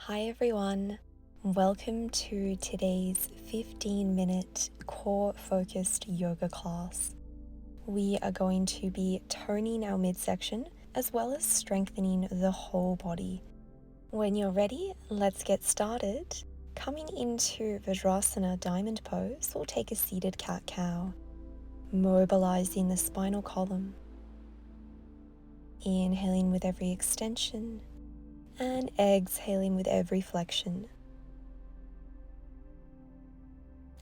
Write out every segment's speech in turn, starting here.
Hi everyone, welcome to today's 15-minute core focused yoga class. We are going to be toning our midsection as well as strengthening the whole body. When you're ready, let's get started. Coming into Vajrasana diamond pose, we'll take a seated cat-cow, mobilizing the spinal column. Inhaling with every extension and exhaling with every flexion.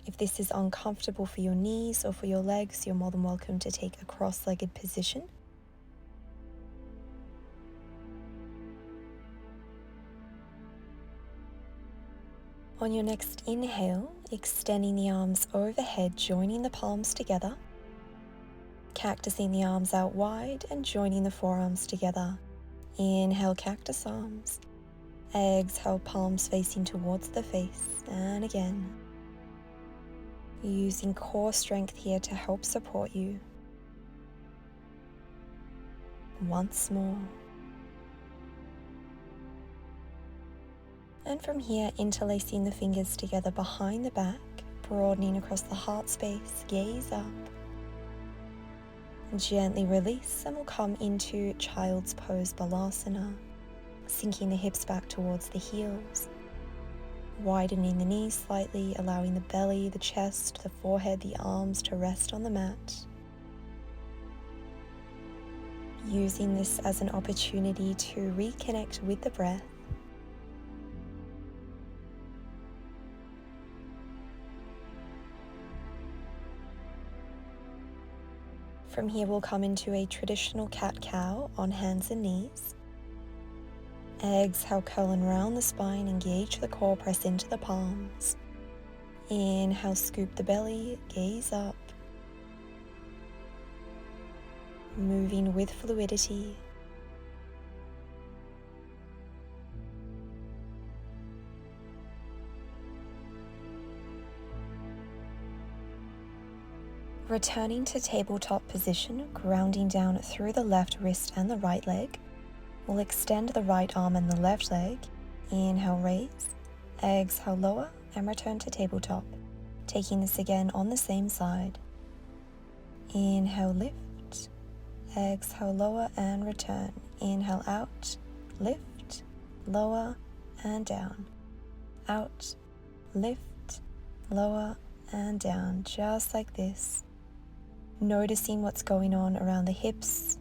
If this is uncomfortable for your knees or for your legs, you're more than welcome to take a cross-legged position. On your next inhale, extending the arms overhead, joining the palms together, cactusing the arms out wide and joining the forearms together. Inhale, cactus arms. Exhale, palms facing towards the face, and again. Using core strength here to help support you. Once more. And from here, interlacing the fingers together behind the back, broadening across the heart space, gaze up. Gently release and we'll come into child's pose, Balasana, sinking the hips back towards the heels. Widening the knees slightly, allowing the belly, the chest, the forehead, the arms to rest on the mat. Using this as an opportunity to reconnect with the breath. From here we'll come into a traditional cat-cow on hands and knees. Exhale, curl and round the spine, engage the core, press into the palms. Inhale, scoop the belly, gaze up. Moving with fluidity. Returning to tabletop position, grounding down through the left wrist and the right leg. We'll extend the right arm and the left leg. Inhale, raise. Exhale, lower and return to tabletop. Taking this again on the same side. Inhale, lift. Exhale, lower and return. Inhale, out, lift, lower and down. Out, lift, lower and down. Just like this. Noticing what's going on around the hips.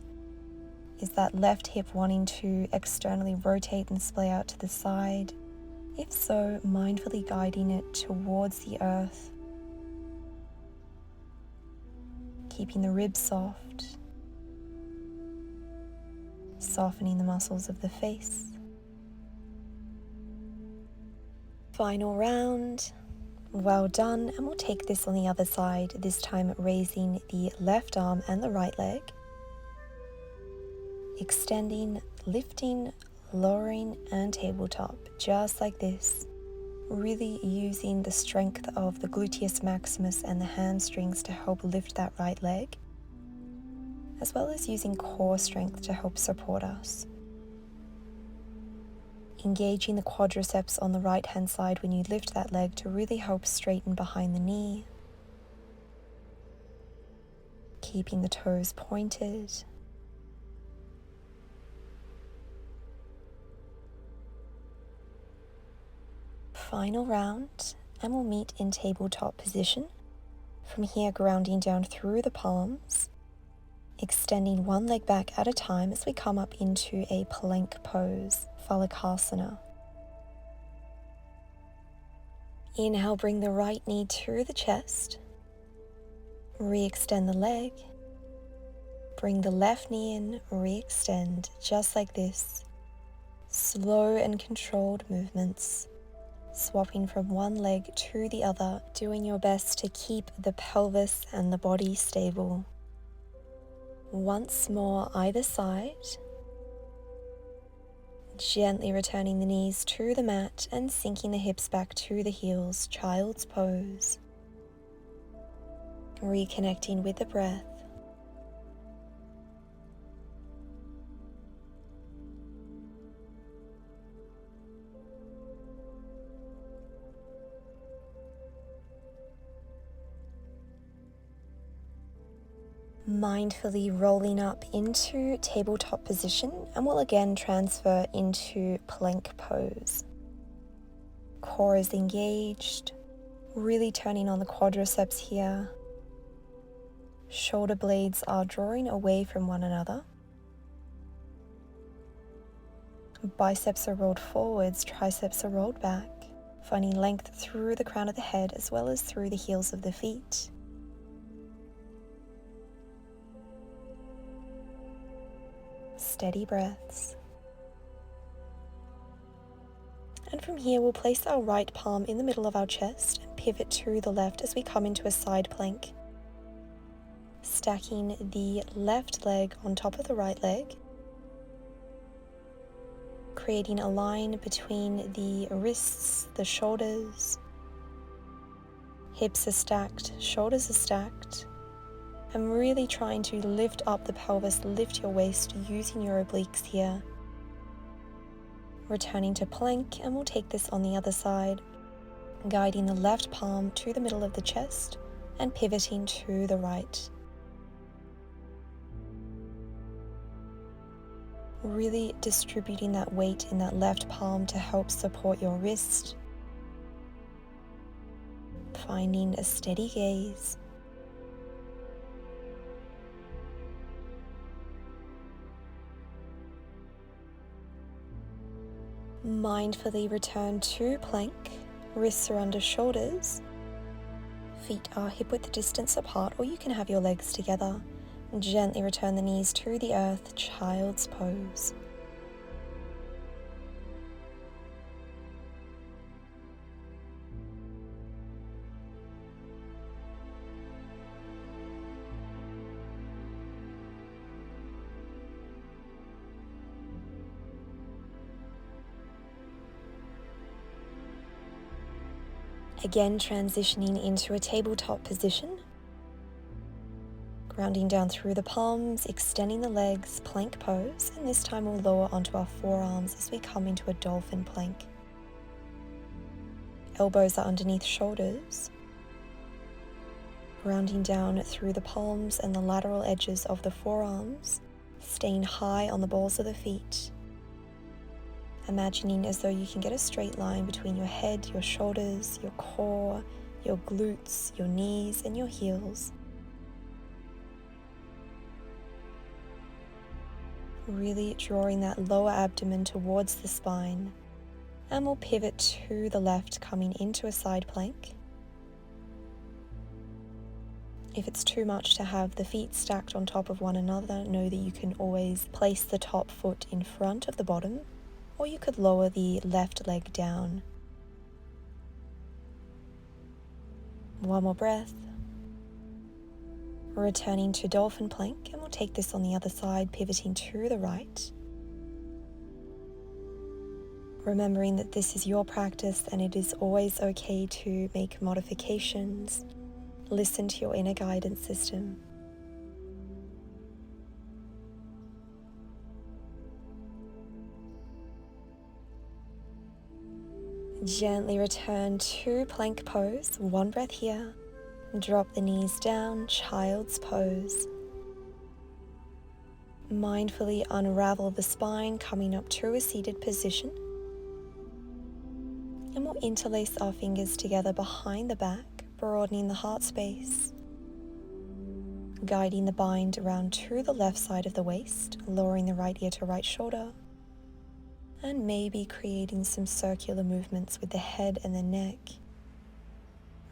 Is that left hip wanting to externally rotate and splay out to the side? If so, mindfully guiding it towards the earth. Keeping the ribs soft. Softening the muscles of the face. Final round. Well done. And we'll take this on the other side, this time raising the left arm and the right leg. Extending, lifting, lowering, and tabletop, just like this. Really using the strength of the gluteus maximus and the hamstrings to help lift that right leg, as well as using core strength to help support us. Engaging the quadriceps on the right hand side when you lift that leg to really help straighten behind the knee. Keeping the toes pointed. Final round, and we'll meet in tabletop position. From here, grounding down through the palms, extending one leg back at a time as we come up into a plank pose, Balasana. Inhale, bring the right knee to the chest. Re-extend the leg. Bring the left knee in, re-extend, just like this. Slow and controlled movements. Swapping from one leg to the other, doing your best to keep the pelvis and the body stable. Once more, either side. Gently returning the knees to the mat and sinking the hips back to the heels, child's pose. Reconnecting with the breath. Mindfully rolling up into tabletop position, and we'll again transfer into plank pose. Core is engaged, really turning on the quadriceps here. Shoulder blades are drawing away from one another. Biceps are rolled forwards, triceps are rolled back, finding length through the crown of the head as well as through the heels of the feet. Steady breaths. And from here we'll place our right palm in the middle of our chest and pivot to the left as we come into a side plank. Stacking the left leg on top of the right leg, creating a line between the wrists, the shoulders. Hips are stacked, shoulders are stacked. I'm really trying to lift up the pelvis, lift your waist using your obliques here. Returning to plank, and we'll take this on the other side, guiding the left palm to the middle of the chest and pivoting to the right. Really distributing that weight in that left palm to help support your wrist. Finding a steady gaze. Mindfully return to plank. Wrists are under shoulders. Feet are hip-width distance apart, or you can have your legs together. Gently return the knees to the earth, child's pose. Again, transitioning into a tabletop position. Grounding down through the palms, extending the legs, plank pose, and this time we'll lower onto our forearms as we come into a dolphin plank. Elbows are underneath shoulders. Grounding down through the palms and the lateral edges of the forearms, staying high on the balls of the feet. Imagining as though you can get a straight line between your head, your shoulders, your core, your glutes, your knees, and your heels. Really drawing that lower abdomen towards the spine. And we'll pivot to the left, coming into a side plank. If it's too much to have the feet stacked on top of one another, know that you can always place the top foot in front of the bottom, or you could lower the left leg down. One more breath. Returning to Dolphin Plank, and we'll take this on the other side, pivoting to the right. Remembering that this is your practice and it is always okay to make modifications. Listen to your inner guidance system. Gently return to plank pose. One breath here. Drop the knees down, child's pose. Mindfully unravel the spine, coming up to a seated position. And we'll interlace our fingers together behind the back, broadening the heart space. Guiding the bind around to the left side of the waist, lowering the right ear to right shoulder. And maybe creating some circular movements with the head and the neck.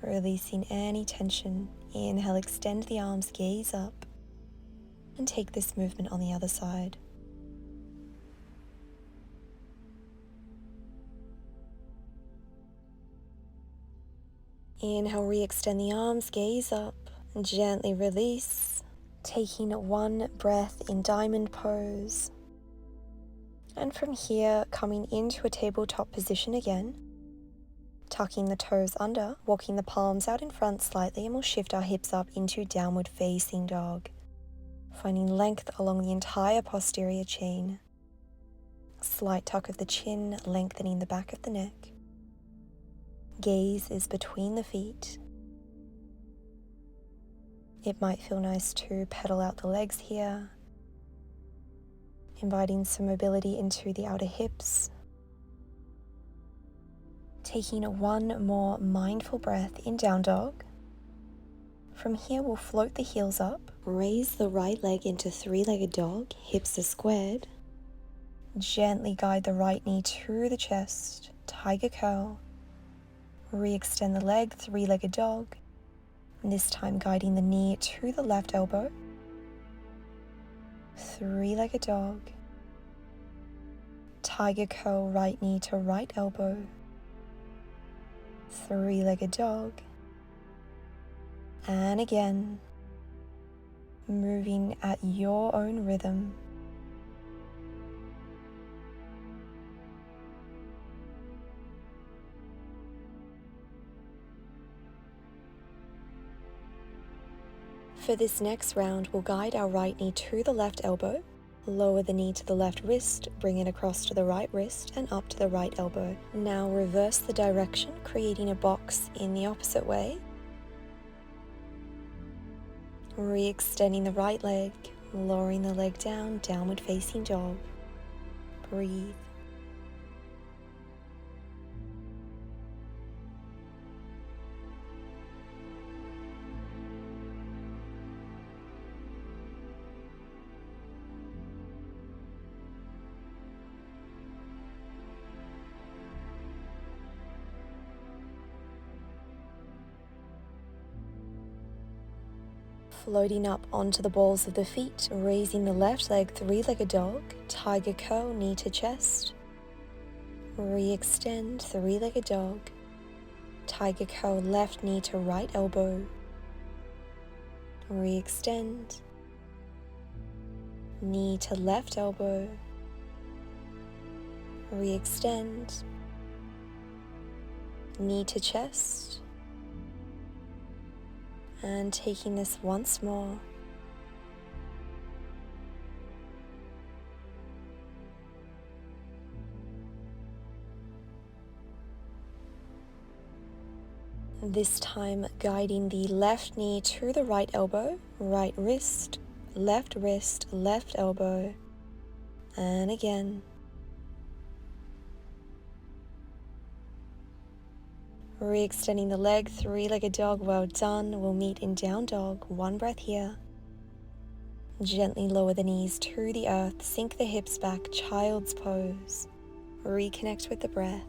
Releasing any tension. Inhale, extend the arms, gaze up. And take this movement on the other side. Inhale, re-extend the arms, gaze up. And gently release. Taking one breath in diamond pose. And from here, coming into a tabletop position again. Tucking the toes under, walking the palms out in front slightly, and we'll shift our hips up into downward facing dog. Finding length along the entire posterior chain. Slight tuck of the chin, lengthening the back of the neck. Gaze is between the feet. It might feel nice to pedal out the legs here, inviting some mobility into the outer hips. Taking one more mindful breath in down dog. From here, we'll float the heels up, raise the right leg into three-legged dog, hips are squared. Gently guide the right knee to the chest, tiger curl. Re-extend the leg, three-legged dog. And this time guiding the knee to the left elbow. Three-legged dog. Tiger curl, right knee to right elbow. Three-legged dog. And again, moving at your own rhythm. For this next round, we'll guide our right knee to the left elbow, lower the knee to the left wrist, bring it across to the right wrist and up to the right elbow. Now reverse the direction, creating a box in the opposite way. Re-extending the right leg, lowering the leg down, downward facing dog. Breathe. Floating up onto the balls of the feet, raising the left leg, three-legged dog, tiger curl, knee to chest. Re-extend, three-legged dog, tiger curl, left knee to right elbow. Re-extend, knee to left elbow. Re-extend, knee to chest. And taking this once more. This time guiding the left knee to the right elbow, right wrist, left elbow, and again. Re-extending the leg, three-legged dog, well done. We'll meet in down dog, one breath here. Gently lower the knees to the earth, sink the hips back, child's pose. Reconnect with the breath.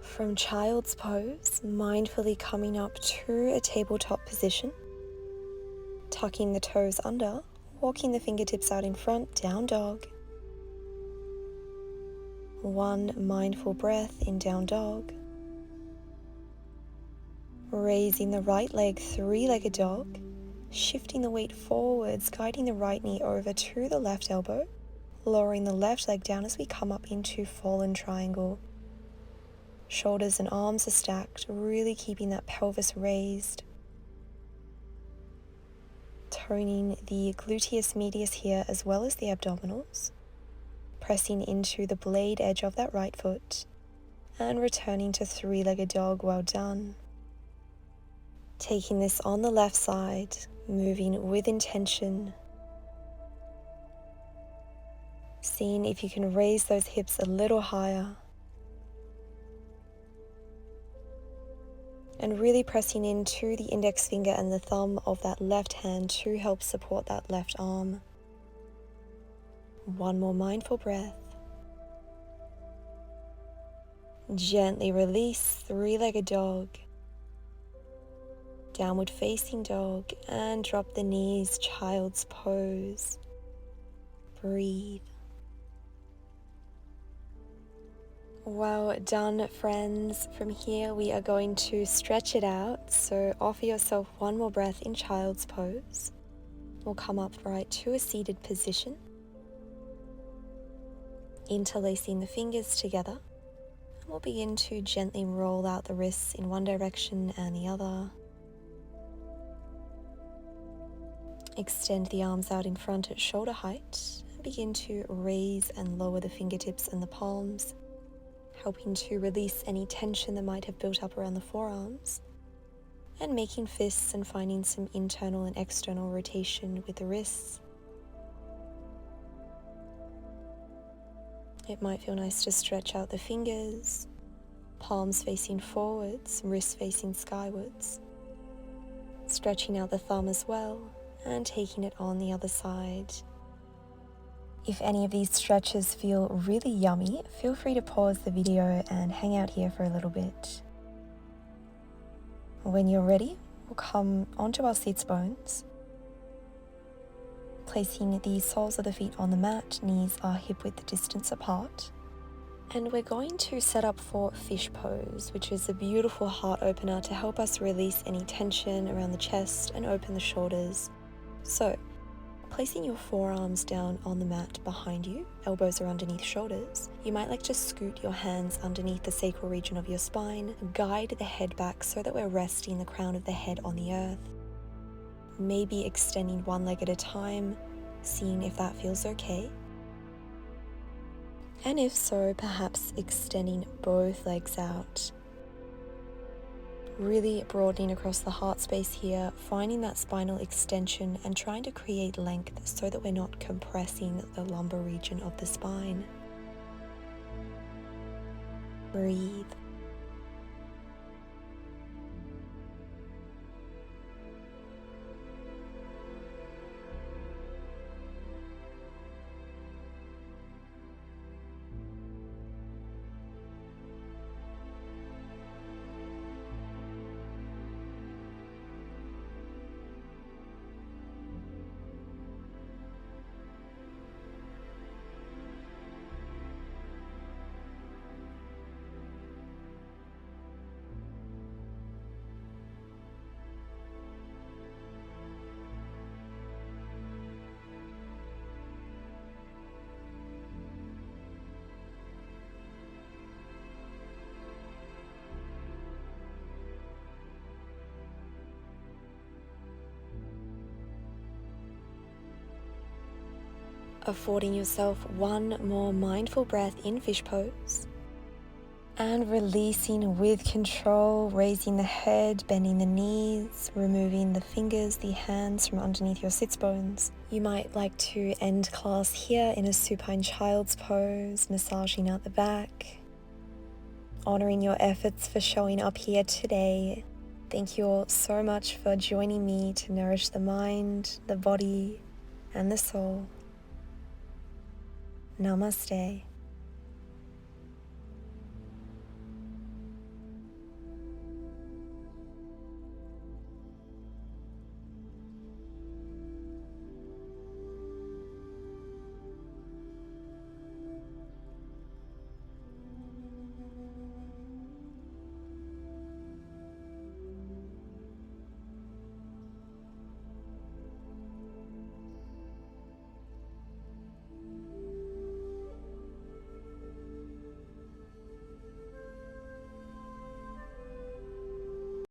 From child's pose, mindfully coming up to a tabletop position, tucking the toes under, walking the fingertips out in front, down dog. One mindful breath in down dog. Raising the right leg, three-legged dog, shifting the weight forwards, guiding the right knee over to the left elbow, lowering the left leg down as we come up into fallen triangle. Shoulders and arms are stacked, really keeping that pelvis raised. Toning the gluteus medius here as well as the abdominals. Pressing into the blade edge of that right foot. And returning to three-legged dog, well done. Taking this on the left side, moving with intention. Seeing if you can raise those hips a little higher. And really pressing into the index finger and the thumb of that left hand to help support that left arm. One more mindful breath. Gently release, three-legged dog. Downward facing dog and drop the knees, child's pose. Breathe. Well done, friends. From here we are going to stretch it out, so offer yourself one more breath in child's pose. We'll come upright to a seated position, interlacing the fingers together, and we'll begin to gently roll out the wrists in one direction and the other. Extend the arms out in front at shoulder height and begin to raise and lower the fingertips and the palms, helping to release any tension that might have built up around the forearms, and making fists and finding some internal and external rotation with the wrists. It might feel nice to stretch out the fingers, palms facing forwards, wrists facing skywards, stretching out the thumb as well, and taking it on the other side. If any of these stretches feel really yummy, feel free to pause the video and hang out here for a little bit. When you're ready, we'll come onto our sits bones, placing the soles of the feet on the mat, knees are hip width distance apart. And we're going to set up for fish pose, which is a beautiful heart opener to help us release any tension around the chest and open the shoulders. So, placing your forearms down on the mat behind you, elbows are underneath shoulders, you might like to scoot your hands underneath the sacral region of your spine, guide the head back so that we're resting the crown of the head on the earth. Maybe extending one leg at a time, seeing if that feels okay. And if so, perhaps extending both legs out. Really broadening across the heart space here, finding that spinal extension and trying to create length so that we're not compressing the lumbar region of the spine. Breathe. Affording yourself one more mindful breath in fish pose. And releasing with control, raising the head, bending the knees, removing the fingers, the hands from underneath your sits bones. You might like to end class here in a supine child's pose, massaging out the back, honoring your efforts for showing up here today. Thank you all so much for joining me to nourish the mind, the body, and the soul. Namaste.